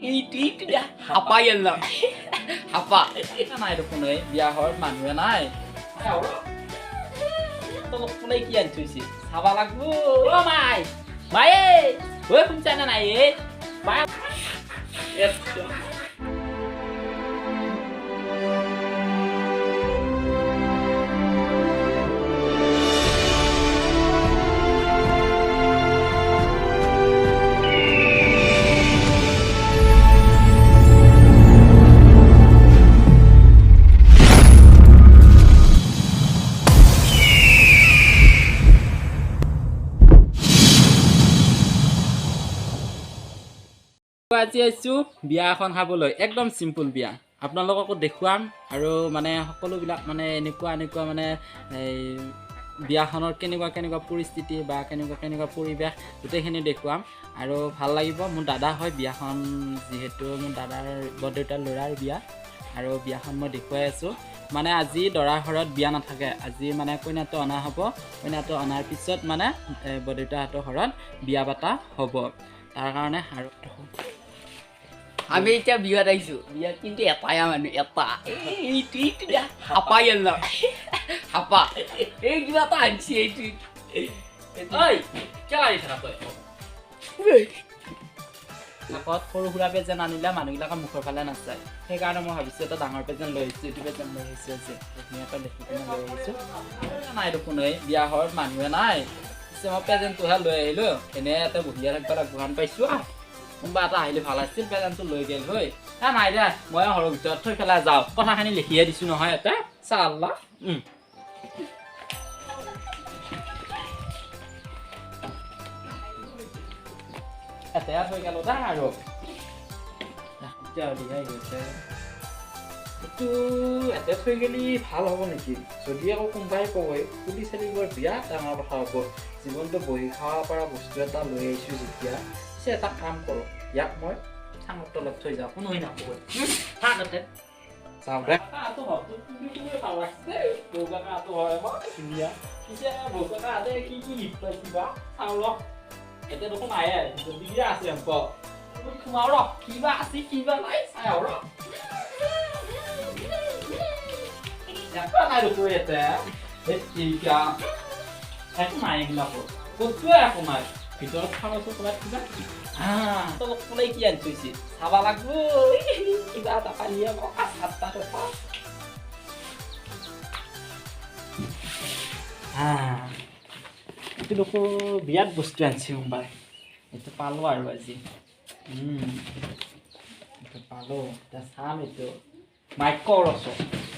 Itu dah apa ya lah? Apa? Kan ada pun ni biar orang mana nai. Tahu? Tolong pulai kian tu sih. Sabar lagu. Oh mai, mai. Weh pencana nai. Mai. Yes. আজি আছো বিয়া এখন খাবলৈ একদম simple বিয়া আপোনালোককো দেখুৱাম আৰু মানে সকলোবিলাক মানে এনেকুৱা মানে বিয়াখনৰ কেনেকুৱা পৰিস্থিতি বা কেনেকুৱা পৰিবেশ গোটেইখিনি দেখুৱাম আৰু ভাল লাগিব মোৰ দাদা হয় বিয়াখন যেহেতু মোৰ দাদাৰ বৰদেউতাৰ ল'ৰাৰ বিয়া আৰু বিয়াখন মই দেখুৱাই আছো মানে আজি দৰা ঘৰত বিয়া নাথাকে আজি মানে কইনাটো অনা হ'ব কইনাটো অনাৰ পিছত মানে বৰদেউতাৰ ঘৰত বিয়া পাতা হ'ব তাৰ কাৰণে আৰু আমি এতিয়া বিয়াত আহিছো বিয়াত কিন্তু এটাই মানুহ এটা এইটো dah apa ya lah apa কিবা এটা আনছি এইটো ঐ কেলাই থাকা তই আগত সৰু সুৰা পেজেন আনিলে মানুহবিলাকৰ মুখৰ ফালে নাচায় সেইকাৰণে মই ভাবিছোঁ এটা ডাঙৰ পেজেন লৈ আহিছোঁ এইটো পেজেন লৈ আহিছোঁ যে ধুনীয়াকৈ দেখি কিনে লৈ আহিছোঁ নাই দেখোন এই বিয়া হোৱাৰ মানুহে নাই পিছে মই পেজেনটোহে লৈ আহিলোঁ এনেই এটা বঢ়িয়া থাকিব লাগিব গান পাইছোঁ কোনোবা এটা আহিলে ভাল আছিল পেজেনটো লৈ গেল হৈ নাই দে মই ঘৰৰ ভিতৰত থৈ পেলাই যাওঁ কথাখিনি লিখিয়ে দিছোঁ নহয় এটা চাল্লা এতিয়া থৈ গেলো দা আৰু এইটো এতে থৈ গেলি ভাল হ'ব নেকি যদি আকৌ কোনোবাই কয় পুলিচ চালিবৰ বিয়া ডাঙৰ কথা হ'ব জীৱনটো বহি খাব পৰা বস্তু এটা লৈ আহিছোঁ যেতিয়া এটা কাম কৰো ইয়াক মই চাঙৰ তলত থৈ যাওঁ কোনো নাপাব থাকতে চাওঁ দে আটো হতো তুমি ভাল লাগছে বৌগাকা আটো হয় মই ধুনীয়া পিছে বৌগাকা আতে কি লিখ পাইছিবা চাওঁ ৰ এতিয়া দেখোন আহে যদি আছে আম্প তুমি সোমাও ৰ কিবা আছে কিবা নাই চাওঁ ৰ ইয়াকা নাই দেখোন এটা এতিয়া একো নাই এইবিলাক ক'তোৱে একো নাই ভিতৰত খানাটো ক'ৰবাত কিবা তলক পলাই কি আনি থৈছে চাব লাগিব কিবা এটা পালি সাতটা টকা এইটো দেখো বিৰাট বস্তু আনিছে মোবাইল এইটো পালোঁ আৰু আজি এইটো পালোঁ এতিয়া চাম এইটো মাইকৰ ৰচ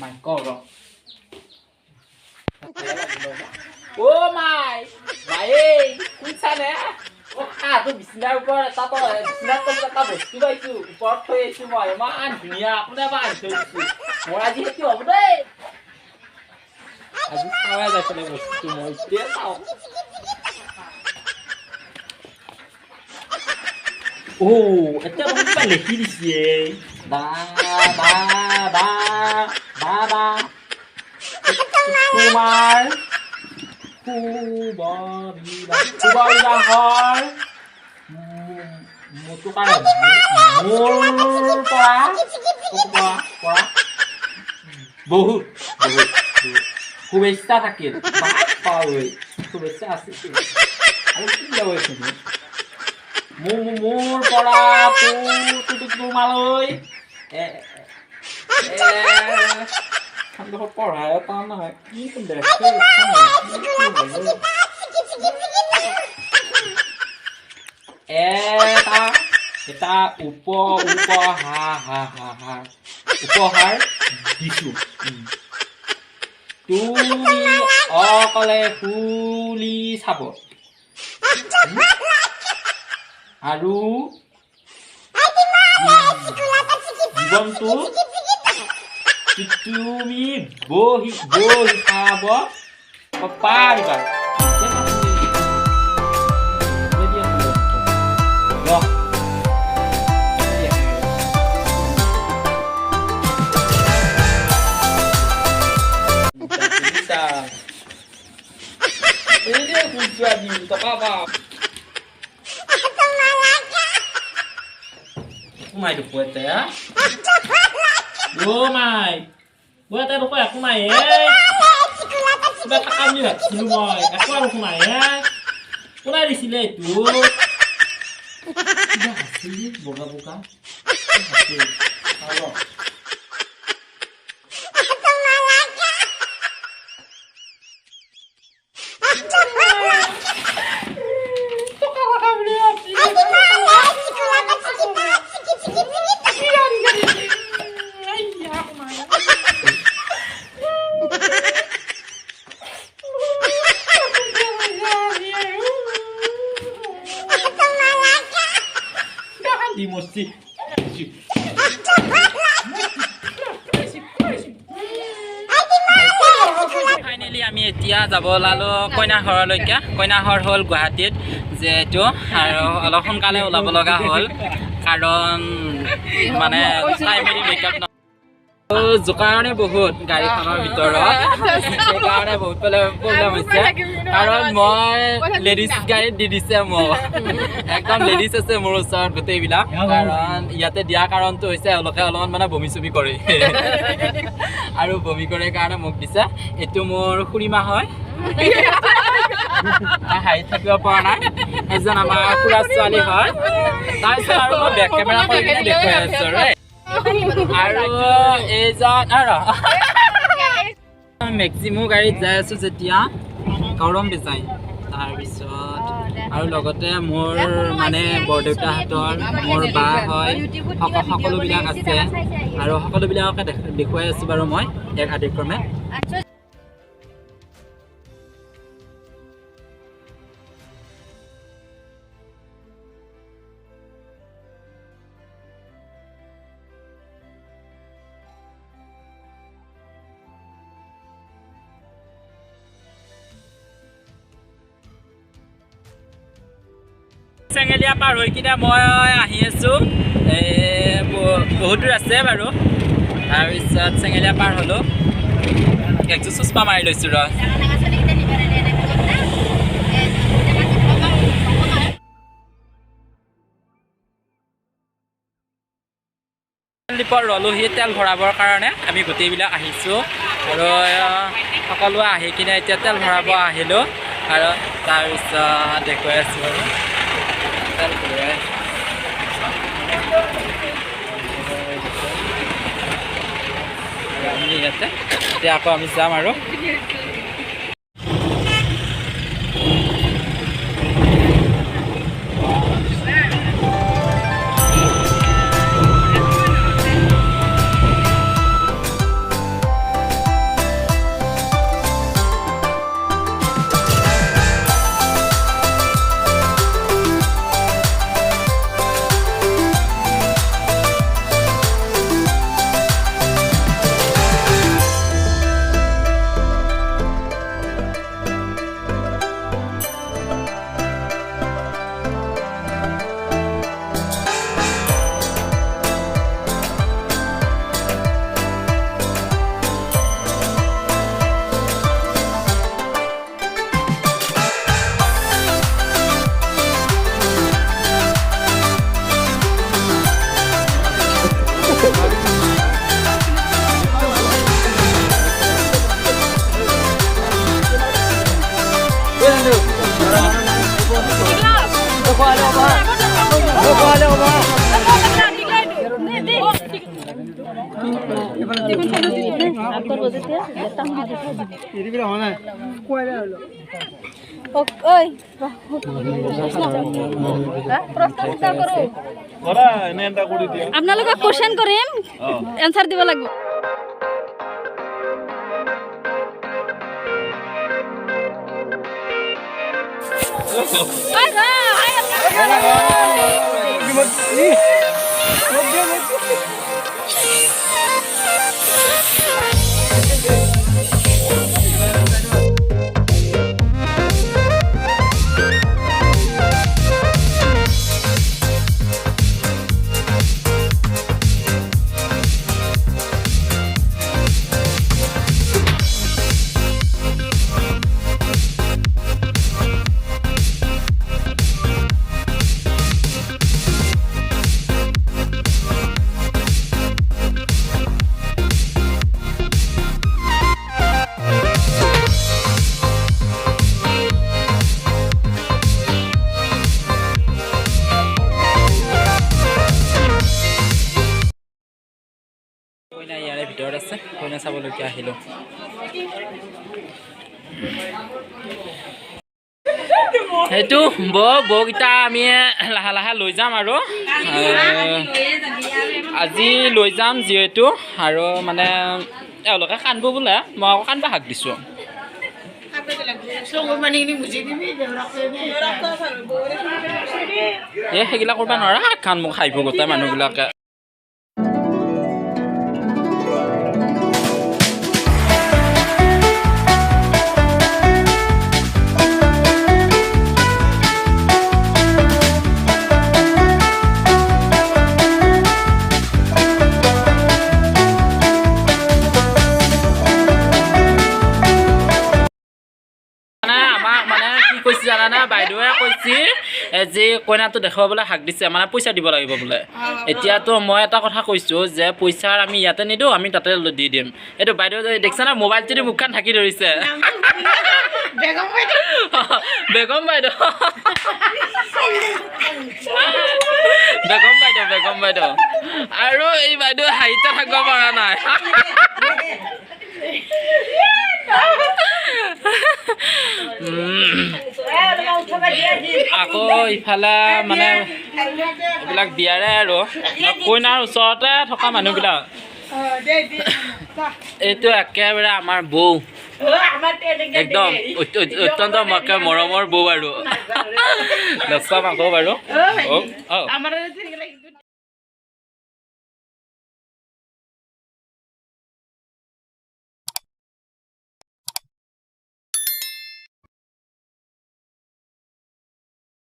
মাইকৰ ৰ অ' মাই শুনছানে তো বিচনাৰ ওপৰত এটা বিচনাত এটা বস্তু পাইছোঁ ওপৰত থৈ আহিছোঁ মই ইমান ধুনীয়া কোনে বা আনি থৈ দিছোঁ মোৰ আজি সেইটো হ'ব দেই আজি চাৱাই যাইছিলে বস্তুটো মই এতিয়া চাওঁ এতিয়া কোনোবা লিখি দিছে তোমাৰ সুবৰিবাহৰ মোৰ পৰা বহুত শুভেচ্ছা থাকিল শুভেচ্ছা আছে আৰু কি লৈছে মোৰ পৰা তোমালৈ পঢ়াই টান নহয় কি এটা উপহাৰ দিছোঁ তুমি অকলে খুলি চাব আৰু জীৱনটো তুমি বহি খাব পাৰিবা মাই দুপতে ও মাই বোৱা তাই নকয় একো নাই কিবা থাকা বুলি ভাবিছিলো মই একো আৰু একো নাই কোনাই দিছিলে এইটো বগা বগা Mesti. ফাইনেলি আমি এতিয়া যাব ওলালো কইনাঘৰলৈকে কইনাঘৰ হ'ল গুৱাহাটীত যিহেতু আৰু অলপ সোনকালে ওলাব লগা হ'ল কাৰণ মানে টাইমেলি মেকআপ জোকাৰণে বহুত গাড়ীখনৰ ভিতৰত সেইকাৰণে বহুত প্ৰব্লেম হৈছে কাৰণ মই লেডিজ গাড়ীত দি দিছে মোক একদম লেডিজ আছে মোৰ ওচৰত গোটেইবিলাক কাৰণ ইয়াতে দিয়া কাৰণটো হৈছে এওঁলোকে অলপমান মানে বমি চমি কৰে আৰু বমি কৰে কাৰণে মোক দিছে এইটো মোৰ খুৰীমা হয় হাঁহি থাকিব পৰা নাই এজন আমাৰ খুৰা ছোৱালী হয় তাৰপিছত আৰু মই বেক কেমেৰা কৰি কিনে দেখুৱাই আছোঁ আৰু এইজন আৰু মেক্সিমো গাড়ীত যাই আছো যেতিয়া গৰম বেচাই তাৰপিছত আৰু লগতে মোৰ মানে বৰদেউতাহঁতৰ মোৰ বা হয় সকলোবিলাক আছে আৰু সকলোবিলাককে দেখুৱাই আছো বাৰু মই এক আদিক্ৰমে চেঙেলীয়া পাৰ হৈ কিনে মই আহি আছোঁ বহুত দূৰ আছে বাৰু তাৰপিছত চেঙেলীয়া পাৰ হ'লোঁ একযোৰ চুচপা মাৰি লৈছোঁ লিপত ৰ'লোহি তেল ভৰাবৰ কাৰণে আমি গোটেইবিলাক আহিছোঁ আৰু সকলোৱে আহি কিনে এতিয়া তেল ভৰাব আহিলোঁ আৰু তাৰপিছত দেখুৱাই আছোঁ বাৰু ইয়াতে এতিয়া আকৌ আমি যাম আৰু আপোনালোকে কোৱেশ্চন কৰিম এনসাৰ দিব লাগিব কইনা ইয়াৰে ভিতৰত আছে কইনা চাবলৈকে আহিলোঁ সেইটো বৌকেইটা আমি লাহে লাহে লৈ যাম আৰু আজি লৈ যাম যিহেতু আৰু মানে এওঁলোকে কান্দব বোলে মই আকৌ কান্দবা হাক দিছোঁ সেইগিলা কৰিব নোৱাৰা খান মোক খাইব গোটেই মানুহবিলাকে জানা বাইদেৱে কৈছে যে কইনাটো দেখুৱাবলৈ হাক দিছে মানে পইচা দিব লাগিব বোলে এতিয়াতো মই এটা কথা কৈছোঁ যে পইচা আমি ইয়াতে নিদিওঁ আমি তাতে দি দিম এইটো বাইদেউ দেখিছা না মোবাইলটো দি মুখখন ঢাকি ধৰিছে বেগম বাইদেউ আৰু এই বাইদেউ হাঁহিতে থাকিব পৰা নাই আকৌ ইফালে মানে এইবিলাক বিয়াৰে আৰু কইনাৰ ওচৰতে থকা মানুহবিলাক এইটো একেবাৰে আমাৰ বৌ একদম অত্যন্ত মৰমৰ বৌ আৰু লগ পাম আকৌ বাৰু